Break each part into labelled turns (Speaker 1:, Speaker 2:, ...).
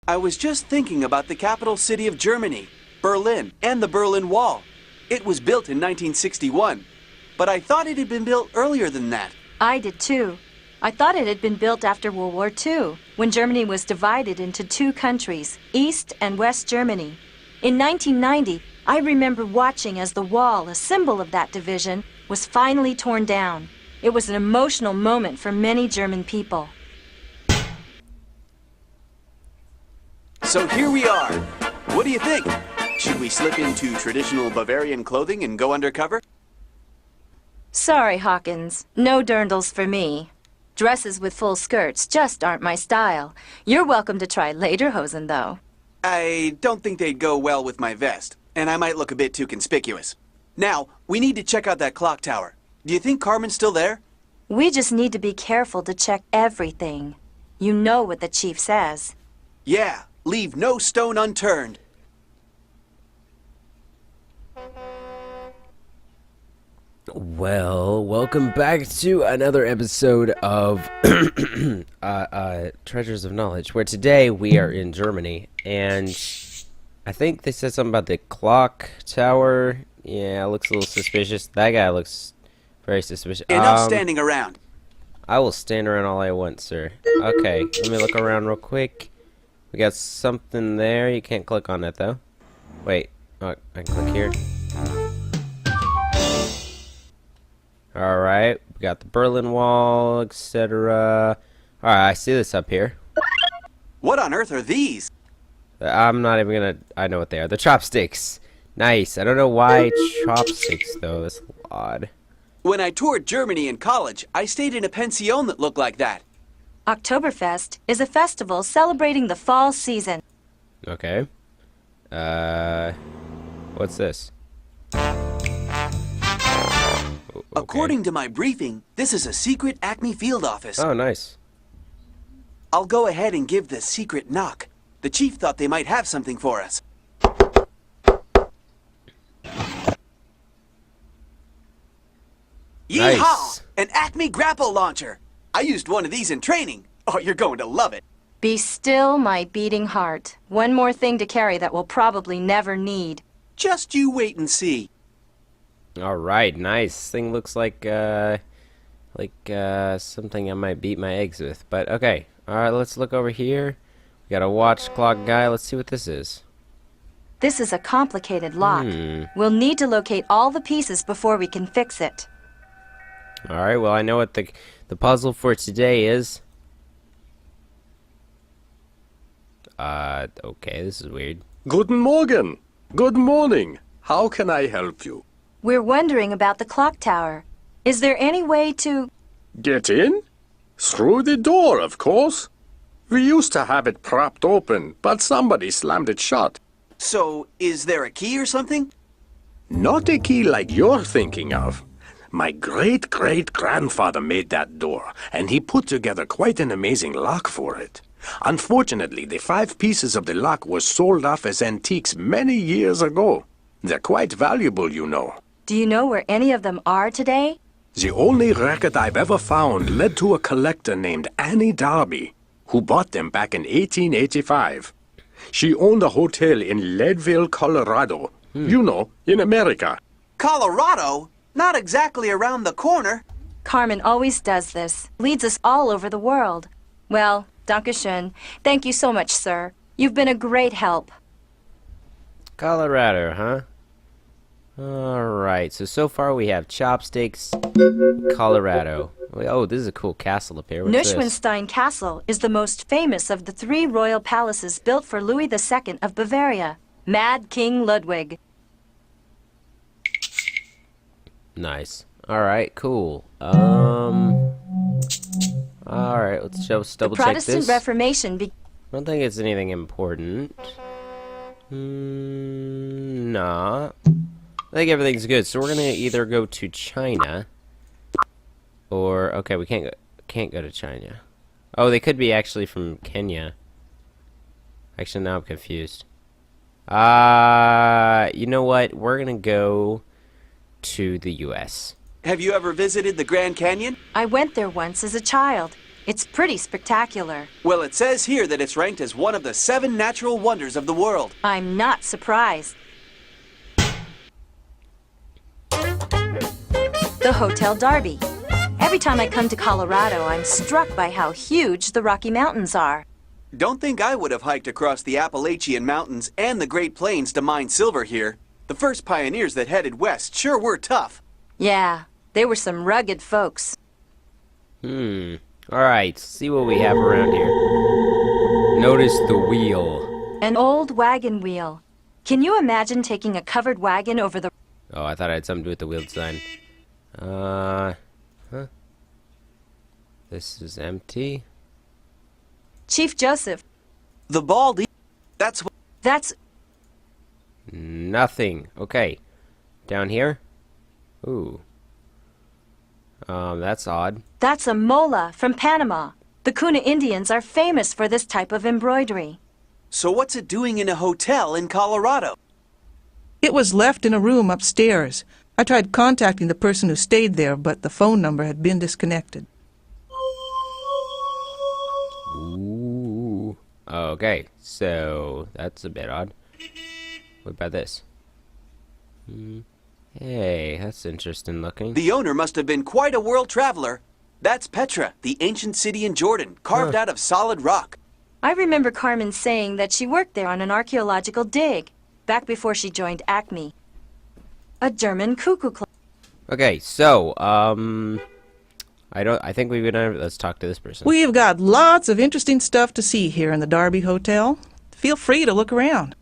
Speaker 1: I was just thinking about the capital city of Germany, Berlin, and the Berlin Wall. It was built in 1961, but I thought it had been built earlier than that.
Speaker 2: I did too. I thought it had been built after World War II, when Germany was divided into two countries, East and West Germany. In 1990, I remember watching as the wall, a symbol of that division, was finally torn down. It was an emotional moment for many German people.
Speaker 1: So here we are. What do you think? Should we slip into traditional Bavarian clothing and go undercover?
Speaker 2: Sorry, Hawkins. No dirndls for me. Dresses with full skirts just aren't my style. You're welcome to try lederhosen, though.
Speaker 1: I don't think they'd go well with my vest, and I might look a bit too conspicuous. Now, we need to check out that clock tower. Do you think Carmen's still there?
Speaker 2: We just need to be careful to check everything. You know what the chief says.
Speaker 1: Yeah, leave no stone unturned.
Speaker 3: Well, welcome back to another episode of Treasures of Knowledge, where today we are in Germany, and I think they said something about the clock tower. Yeah, it looks a little suspicious. That guy looks very suspicious.
Speaker 1: Enough standing around.
Speaker 3: I will stand around all I want, sir. Okay, let me look around real quick. We got something there. You can't click on it, though. Wait. Oh, I can click here. Alright, we got the Berlin Wall, etc. Alright, I see this up here.
Speaker 1: What on earth are these?
Speaker 3: I'm not even gonna... I know what they are. The chopsticks. Nice. I don't know why chopsticks, though. That's odd.
Speaker 1: When I toured Germany in college, I stayed in a pension that looked like that.
Speaker 2: Oktoberfest is a festival celebrating the fall season.
Speaker 3: Okay. What's this? Okay.
Speaker 1: According to my briefing, this is a secret Acme field office.
Speaker 3: Oh, nice.
Speaker 1: I'll go ahead and give the secret knock. The chief thought they might have something for us.
Speaker 3: Nice.
Speaker 1: Yeehaw! An Acme grapple launcher! I used one of these in training. Oh, you're going to love it.
Speaker 2: Be still, my beating heart. One more thing to carry that we'll probably never need.
Speaker 1: Just you wait and see.
Speaker 3: Alright, nice. Thing looks like something I might beat my eggs with. But, okay. Alright, let's look over here. We got a watch clock guy. Let's see what this is.
Speaker 2: This is a complicated lock. We'll need to locate all the pieces before we can fix it.
Speaker 3: Alright, well, I know what the puzzle for today is. Okay, this is weird.
Speaker 4: Guten Morgen. Good morning. How can I help you?
Speaker 2: We're wondering about the clock tower. Is there any way to...
Speaker 4: Get in? Through the door, of course. We used to have it propped open, but somebody slammed it shut.
Speaker 1: So, is there a key or something?
Speaker 4: Not a key like you're thinking of. My great-great-grandfather made that door, and he put together quite an amazing lock for it. Unfortunately, the 5 pieces of the lock were sold off as antiques many years ago. They're quite valuable, you know.
Speaker 2: Do you know where any of them are today?
Speaker 4: The only record I've ever found led to a collector named Annie Darby, who bought them back in 1885. She owned a hotel in Leadville, Colorado. You know, in America.
Speaker 1: Colorado? Not exactly around the corner.
Speaker 2: Carmen always does this. Leads us all over the world. Well, Dankeschön. Thank you so much, sir. You've been a great help.
Speaker 3: Colorado, huh? Alright, so far we have chopsticks, Colorado. Oh, this is a cool castle up here. What's this?
Speaker 2: Neuschwanstein Castle is the most famous of the 3 royal palaces built for Louis II of Bavaria, Mad King Ludwig.
Speaker 3: Nice. Alright, cool. Alright, let's just double
Speaker 2: The
Speaker 3: check
Speaker 2: Protestant
Speaker 3: this.
Speaker 2: Reformation
Speaker 3: I don't think it's anything important. Nah. I think everything's good. So we're gonna either go to China, or okay, we can't go to China. Oh, they could be actually from Kenya. Actually, now I'm confused. You know what? We're gonna go to the U.S.
Speaker 1: Have you ever visited the Grand Canyon?
Speaker 2: I went there once as a child. It's pretty spectacular.
Speaker 1: Well, it says here that it's ranked as one of the 7 natural wonders of the world.
Speaker 2: I'm not surprised. The Hotel Darby. Every time I come to Colorado, I'm struck by how huge the Rocky Mountains are.
Speaker 1: Don't think I would have hiked across the Appalachian Mountains and the Great Plains to mine silver here. The first pioneers that headed west sure were tough.
Speaker 2: Yeah, they were some rugged folks.
Speaker 3: Alright, see what we have around here. Notice the wheel.
Speaker 2: An old wagon wheel. Can you imagine taking a covered wagon over the...
Speaker 3: Oh, I thought it had something to do with the wheel design. Huh? This is empty.
Speaker 2: Chief Joseph.
Speaker 1: The bald... That's what...
Speaker 2: That's...
Speaker 3: Nothing. Okay. Down here? Ooh. That's odd.
Speaker 2: That's a mola from Panama. The Kuna Indians are famous for this type of embroidery.
Speaker 1: So what's it doing in a hotel in Colorado?
Speaker 5: It was left in a room upstairs. I tried contacting the person who stayed there, but the phone number had been disconnected.
Speaker 3: Ooh. Okay, so that's a bit odd. What about this? Hey, that's interesting looking.
Speaker 1: The owner must have been quite a world traveler. That's Petra, the ancient city in Jordan, carved out of solid rock.
Speaker 2: I remember Carmen saying that she worked there on an archaeological dig, back before she joined Acme. A German cuckoo clock.
Speaker 3: Okay, so, I think we're gonna, let's talk to this person.
Speaker 5: We've got lots of interesting stuff to see here in the Darby Hotel. Feel free to look around.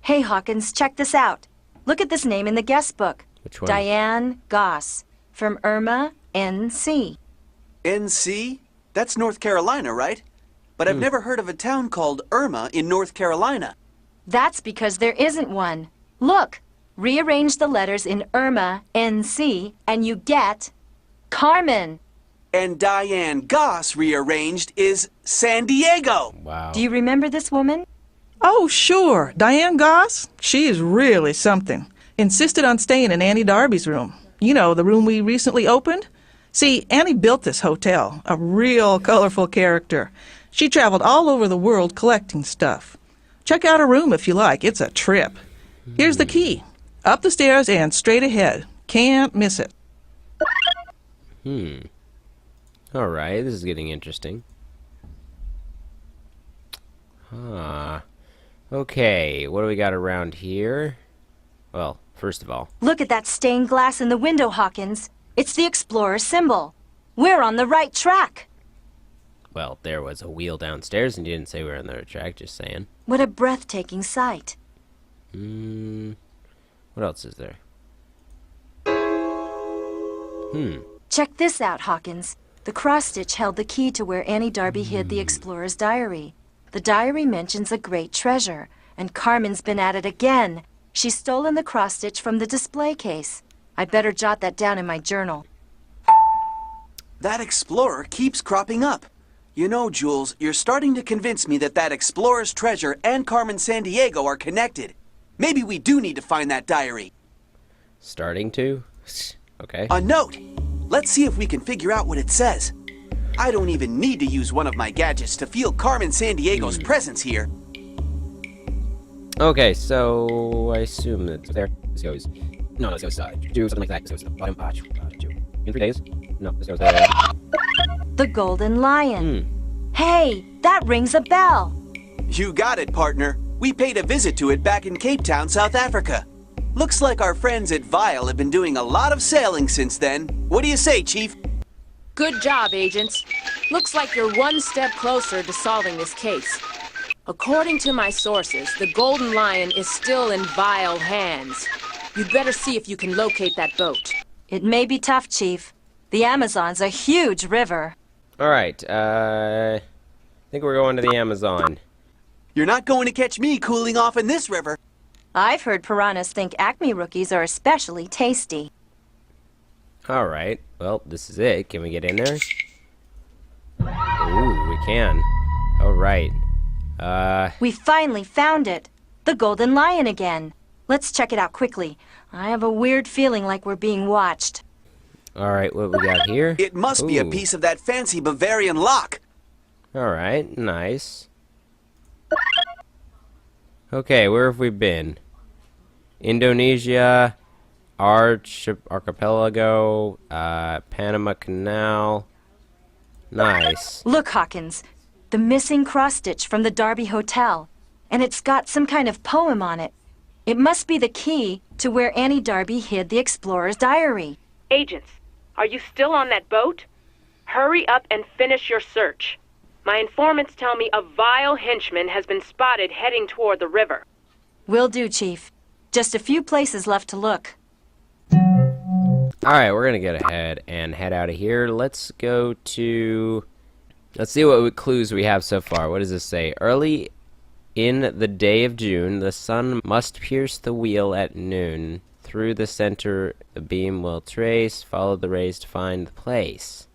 Speaker 2: Hey, Hawkins, check this out. Look at this name in the guest book.
Speaker 3: Which one?
Speaker 2: Diane Goss, from Irma, N.C.
Speaker 1: NC? That's North Carolina, right? But I've never heard of a town called Irma in North Carolina.
Speaker 2: That's because there isn't one. Look, rearrange the letters in Irma, N.C., and you get Carmen.
Speaker 1: And Diane Goss rearranged is San Diego.
Speaker 3: Wow.
Speaker 2: Do you remember this woman?
Speaker 5: Oh, sure. Diane Goss? She is really something. Insisted on staying in Annie Darby's room. You know, the room we recently opened? See, Annie built this hotel, a real colorful character. She traveled all over the world collecting stuff. Check out her room if you like. It's a trip. Here's the key. Up the stairs and straight ahead. Can't miss it.
Speaker 3: Alright, this is getting interesting. Okay, what do we got around here? Well, first of all...
Speaker 2: Look at that stained glass in the window, Hawkins. It's the Explorer symbol. We're on the right track.
Speaker 3: Well, there was a wheel downstairs and you didn't say we were on the right track, just saying.
Speaker 2: What a breathtaking sight.
Speaker 3: What else is there?
Speaker 2: Check this out, Hawkins. The cross-stitch held the key to where Annie Darby hid the Explorer's diary. The diary mentions a great treasure, and Carmen's been at it again. She's stolen the cross-stitch from the display case. I'd better jot that down in my journal.
Speaker 1: That explorer keeps cropping up. You know, Jules, you're starting to convince me that explorer's treasure and Carmen Sandiego are connected. Maybe we do need to find that diary.
Speaker 3: Starting to? Okay.
Speaker 1: A note! Let's see if we can figure out what it says. I don't even need to use one of my gadgets to feel Carmen Sandiego's presence here.
Speaker 3: Okay, so I assume that there. This goes. No, this goes do something like that. This goes to the bottom. In 3 days? No, this goes
Speaker 2: The Golden Lion. Hey, that rings a bell.
Speaker 1: You got it, partner. We paid a visit to it back in Cape Town, South Africa. Looks like our friends at Vile have been doing a lot of sailing since then. What do you say, Chief?
Speaker 6: Good job, agents. Looks like you're one step closer to solving this case. According to my sources, the Golden Lion is still in Vile hands. You'd better see if you can locate that boat.
Speaker 2: It may be tough, Chief. The Amazon's a huge river.
Speaker 3: Alright, I think we're going to the Amazon.
Speaker 1: You're not going to catch me cooling off in this river.
Speaker 2: I've heard piranhas think Acme rookies are especially tasty.
Speaker 3: Alright, well, this is it. Can we get in there? Ooh, we can. Alright.
Speaker 2: We finally found it. The Golden Lion again. Let's check it out quickly. I have a weird feeling like we're being watched.
Speaker 3: Alright, what we got here?
Speaker 1: It must be a
Speaker 3: Ooh.
Speaker 1: piece of that fancy Bavarian lock.
Speaker 3: Alright, nice. Okay, where have we been? Indonesia, Archipelago, Panama Canal. Nice.
Speaker 2: Look, Hawkins. The missing cross-stitch from the Darby Hotel. And it's got some kind of poem on it. It must be the key to where Annie Darby hid the explorer's diary.
Speaker 6: Agents, are you still on that boat? Hurry up and finish your search. My informants tell me a vile henchman has been spotted heading toward the river.
Speaker 2: Will do, Chief. Just a few places left to look.
Speaker 3: Alright, we're gonna get ahead and head out of here. Let's go to... Let's see what clues we have so far. What does this say? Early in the day of June, the sun must pierce the wheel at noon. Through the center, the beam will trace. Follow the rays to find the place.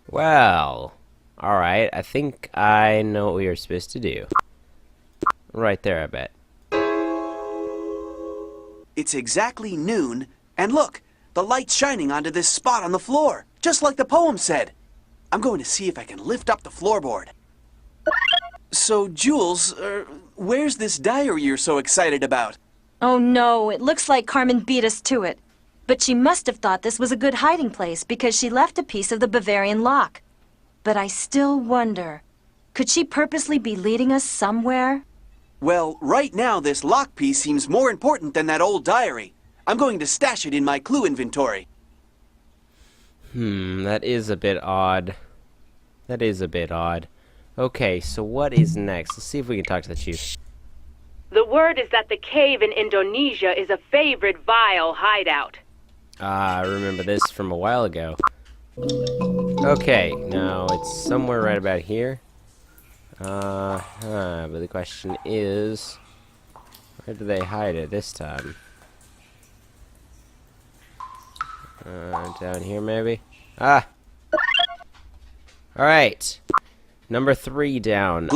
Speaker 3: Well, alright. I think I know what we are supposed to do. Right there, I bet.
Speaker 1: It's exactly noon, and look, the light's shining onto this spot on the floor, just like the poem said. I'm going to see if I can lift up the floorboard. So, Jules, where's this diary you're so excited about?
Speaker 2: Oh no, it looks like Carmen beat us to it. But she must have thought this was a good hiding place because she left a piece of the Bavarian lock. But I still wonder, could she purposely be leading us somewhere?
Speaker 1: Well, right now this lock piece seems more important than that old diary. I'm going to stash it in my clue inventory.
Speaker 3: That is a bit odd. That is a bit odd. Okay, so what is next? Let's see if we can talk to the chief.
Speaker 6: The word is that the cave in Indonesia is a favorite vile hideout.
Speaker 3: I remember this from a while ago. Okay, now it's somewhere right about here. But the question is, where do they hide it this time? Down here maybe? Ah! Alright. Number 3 down.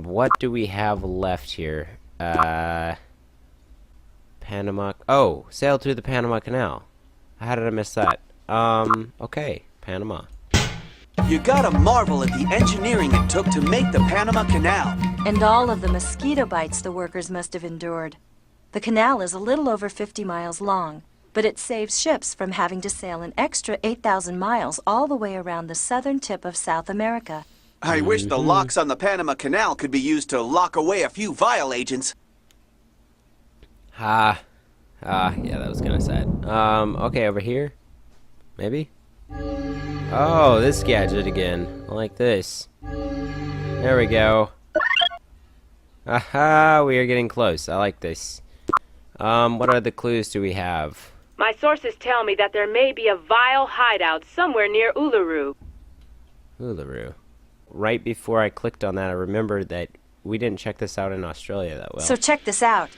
Speaker 3: What do we have left here? Panama... Oh! Sail through the Panama Canal. How did I miss that? Okay. Panama.
Speaker 1: You gotta marvel at the engineering it took to make the Panama Canal.
Speaker 2: And all of the mosquito bites the workers must have endured. The canal is a little over 50 miles long, but it saves ships from having to sail an extra 8,000 miles all the way around the southern tip of South America.
Speaker 1: I wish the locks on the Panama Canal could be used to lock away a few vile agents.
Speaker 3: Yeah, that was kinda sad. Okay, over here? Maybe? Oh, this gadget again. I like this. There we go. Aha, we are getting close. I like this. What other clues do we have?
Speaker 6: My sources tell me that there may be a vile hideout somewhere near Uluru.
Speaker 3: Uluru. Right before I clicked on that, I remembered that we didn't check this out in Australia that well.
Speaker 2: So check this out.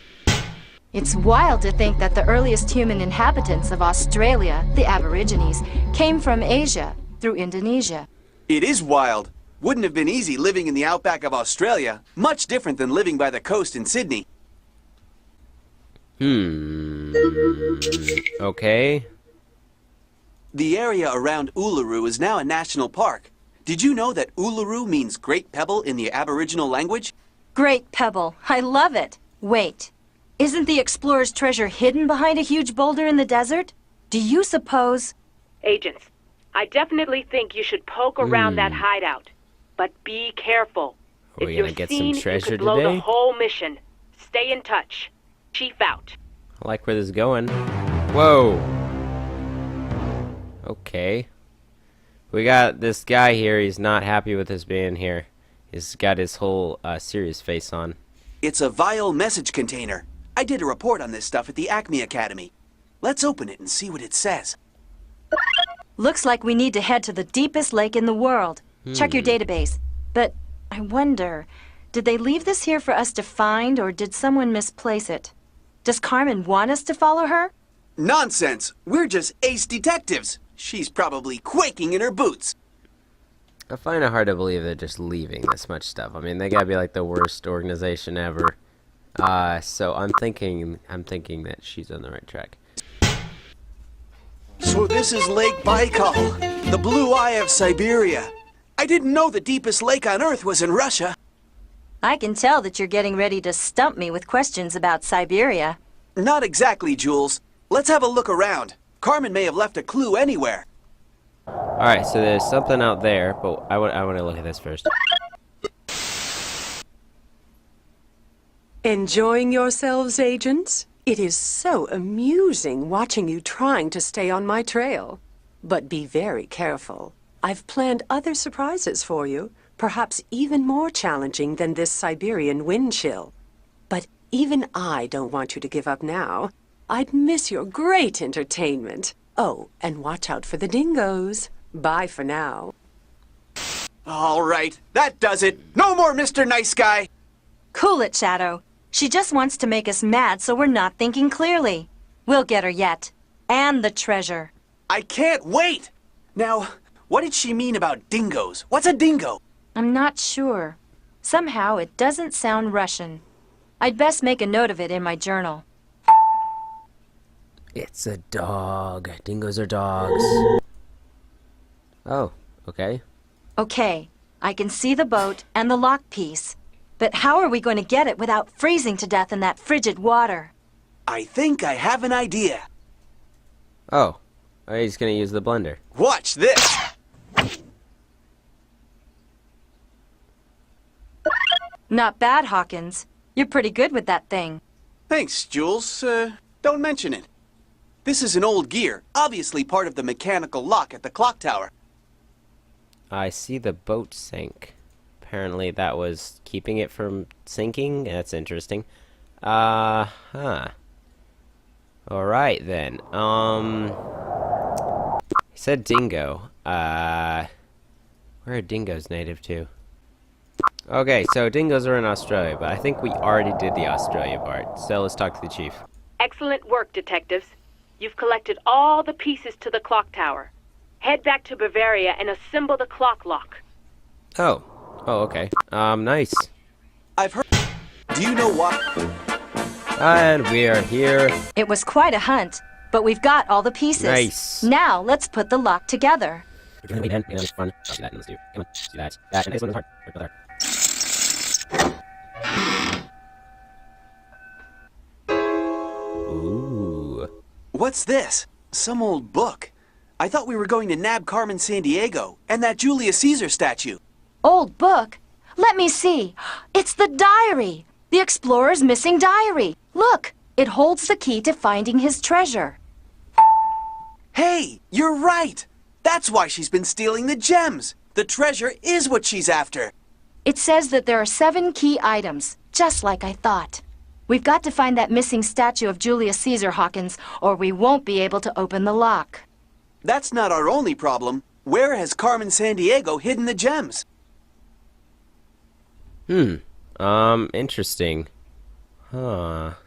Speaker 2: It's wild to think that the earliest human inhabitants of Australia, the Aborigines, came from Asia through Indonesia.
Speaker 1: It is wild. Wouldn't have been easy living in the outback of Australia. Much different than living by the coast in Sydney.
Speaker 3: Okay.
Speaker 1: The area around Uluru is now a national park. Did you know that Uluru means Great Pebble in the Aboriginal language?
Speaker 2: Great Pebble. I love it. Wait. Isn't the explorer's treasure hidden behind a huge boulder in the desert? Do you suppose...
Speaker 6: Agents, I definitely think you should poke around that hideout. But be careful.
Speaker 3: Are we
Speaker 6: If you're
Speaker 3: gonna get some
Speaker 6: seen, you
Speaker 3: treasure
Speaker 6: could blow
Speaker 3: today?
Speaker 6: the whole mission. Stay in touch. Chief out.
Speaker 3: I like where this is going. Whoa. Okay. We got this guy here. He's not happy with us being here. He's got his whole serious face on.
Speaker 1: It's a vile message container. I did a report on this stuff at the Acme Academy. Let's open it and see what it says.
Speaker 2: Looks like we need to head to the deepest lake in the world. Check your database. But I wonder, did they leave this here for us to find, or did someone misplace it? Does Carmen want us to follow her?
Speaker 1: Nonsense! We're just ace detectives. She's probably quaking in her boots.
Speaker 3: I find it hard to believe they're just leaving this much stuff. I mean, they gotta be like the worst organization ever. So I'm thinking that she's on the right track.
Speaker 1: So this is Lake Baikal, the blue eye of Siberia. I didn't know the deepest lake on Earth was in Russia.
Speaker 2: I can tell that you're getting ready to stump me with questions about Siberia.
Speaker 1: Not exactly, Jules. Let's have a look around. Carmen may have left a clue anywhere.
Speaker 3: Alright, so there's something out there, but I want to look at this first.
Speaker 7: Enjoying yourselves, agents? It is so amusing watching you trying to stay on my trail. But be very careful. I've planned other surprises for you, perhaps even more challenging than this Siberian wind chill. But even I don't want you to give up now. I'd miss your great entertainment. Oh, and watch out for the dingoes. Bye for now.
Speaker 1: All right, that does it. No more Mr. Nice Guy.
Speaker 2: Cool it, Shadow. She just wants to make us mad so we're not thinking clearly. We'll get her yet. And the treasure.
Speaker 1: I can't wait. Now, what did she mean about dingoes? What's a dingo?
Speaker 2: I'm not sure. Somehow it doesn't sound Russian. I'd best make a note of it in my journal.
Speaker 3: It's a dog. Dingoes are dogs. Oh, okay.
Speaker 2: Okay, I can see the boat and the lock piece. But how are we going to get it without freezing to death in that frigid water?
Speaker 1: I think I have an idea.
Speaker 3: Oh, he's gonna use the blender.
Speaker 1: Watch this.
Speaker 2: Not bad, Hawkins. You're pretty good with that thing.
Speaker 1: Thanks, Jules. Don't mention it. This is an old gear, obviously part of the mechanical lock at the clock tower.
Speaker 3: I see the boat sank. Apparently that was keeping it from sinking. That's interesting. Huh. Alright then. He said dingo. Where are dingoes native to? Okay, so dingoes are in Australia, but I think we already did the Australia part. So let's talk to the chief.
Speaker 6: Excellent work, detectives. You've collected all the pieces to the clock tower. Head back to Bavaria and assemble the clock lock.
Speaker 3: Oh, okay. Nice.
Speaker 1: I've heard. Do you know what?
Speaker 3: And we are here.
Speaker 2: It was quite a hunt, but we've got all the pieces.
Speaker 3: Nice.
Speaker 2: Now let's put the lock together.
Speaker 3: We're gonna be done. It's fun. Let's do that. Let's do. Come on. Let's do that. That. And this one's hard. Hard. Ooh.
Speaker 1: What's this? Some old book. I thought we were going to nab Carmen Sandiego and that Julius Caesar statue.
Speaker 2: Old book? Let me see. It's the diary. The explorer's missing diary. Look, it holds the key to finding his treasure.
Speaker 1: Hey, you're right. That's why she's been stealing the gems. The treasure is what she's after.
Speaker 2: It says that there are 7 key items, just like I thought. We've got to find that missing statue of Julius Caesar, Hawkins, or we won't be able to open the lock.
Speaker 1: That's not our only problem. Where has Carmen Sandiego hidden the gems?
Speaker 3: Interesting.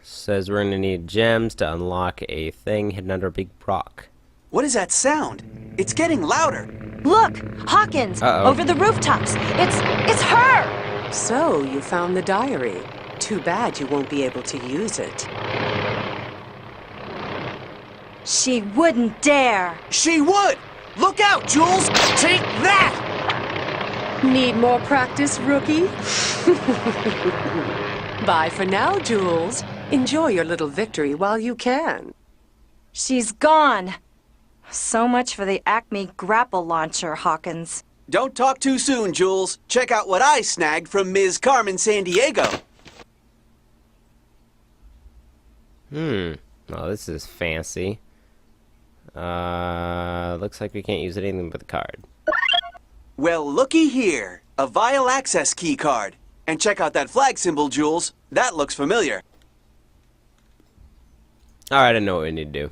Speaker 3: Says we're gonna need gems to unlock a thing hidden under a big rock.
Speaker 1: What is that sound? It's getting louder.
Speaker 2: Look, Hawkins, over the rooftops. It's her!
Speaker 7: So, you found the diary. Too bad you won't be able to use it.
Speaker 2: She wouldn't dare.
Speaker 1: She would! Look out, Jules! Take that!
Speaker 7: Need more practice, rookie? Bye for now, Jules. Enjoy your little victory while you can.
Speaker 2: She's gone. So much for the Acme grapple launcher, Hawkins.
Speaker 1: Don't talk too soon, Jules. Check out what I snagged from Ms. Carmen Sandiego.
Speaker 3: Oh, this is fancy. Looks like we can't use anything but the card.
Speaker 1: Well, looky here. A vial access key card. And check out that flag symbol, Jules. That looks familiar.
Speaker 3: Alright, I know what we need to do.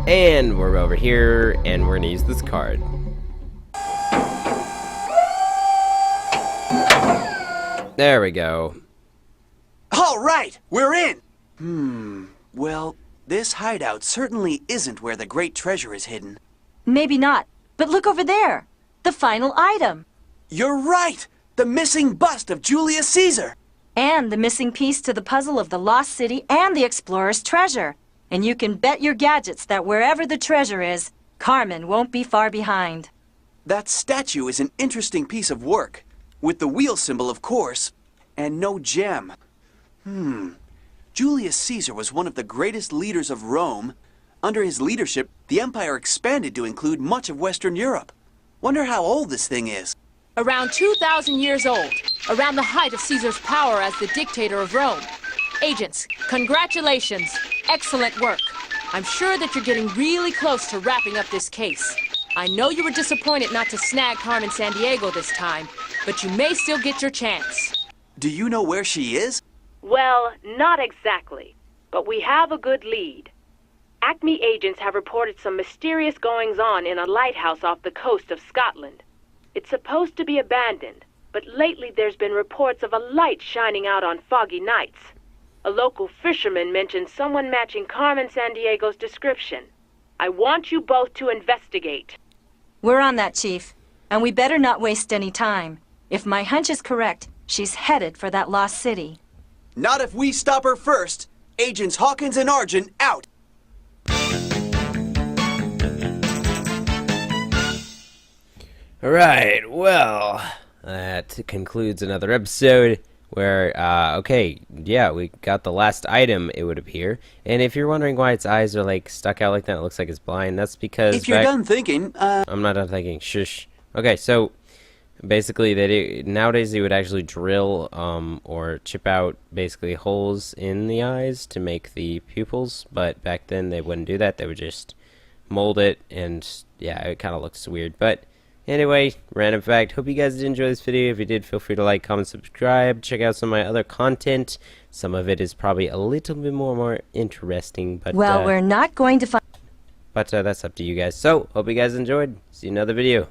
Speaker 3: And we're over here, and we're gonna use this card. There we go.
Speaker 1: All right, we're in. Well, this hideout certainly isn't where the great treasure is hidden.
Speaker 2: Maybe not, but look over there. The final item.
Speaker 1: You're right! The missing bust of Julius Caesar!
Speaker 2: And the missing piece to the puzzle of the lost city and the explorer's treasure. And you can bet your gadgets that wherever the treasure is, Carmen won't be far behind.
Speaker 1: That statue is an interesting piece of work. With the wheel symbol, of course, and no gem. Julius Caesar was one of the greatest leaders of Rome. Under his leadership, the empire expanded to include much of Western Europe. Wonder how old this thing is.
Speaker 6: Around 2,000 years old, around the height of Caesar's power as the dictator of Rome. Agents, congratulations. Excellent work. I'm sure that you're getting really close to wrapping up this case. I know you were disappointed not to snag Carmen Sandiego this time, but you may still get your chance.
Speaker 1: Do you know where she is?
Speaker 6: Well, not exactly, but we have a good lead. Acme agents have reported some mysterious goings-on in a lighthouse off the coast of Scotland. It's supposed to be abandoned, but lately there's been reports of a light shining out on foggy nights. A local fisherman mentioned someone matching Carmen Sandiego's description. I want you both to investigate.
Speaker 2: We're on that, Chief. And we better not waste any time. If my hunch is correct, she's headed for that lost city.
Speaker 1: Not if we stop her first. Agents Hawkins and Argent out.
Speaker 3: Alright, well, that concludes another episode where, okay, yeah, we got the last item, it would appear. And if you're wondering why its eyes are, like, stuck out like that, it looks like it's blind, that's because...
Speaker 1: If you're done thinking,
Speaker 3: I'm not done thinking, shush. Okay, so, basically, nowadays they would actually drill, or chip out, basically, holes in the eyes to make the pupils, but back then they wouldn't do that, they would just mold it, and, yeah, it kind of looks weird, but... Anyway, random fact, hope you guys did enjoy this video. If you did, feel free to like, comment, subscribe, check out some of my other content. Some of it is probably a little bit more interesting, but...
Speaker 2: Well, we're not going to find...
Speaker 3: But that's up to you guys. So, hope you guys enjoyed. See you in another video.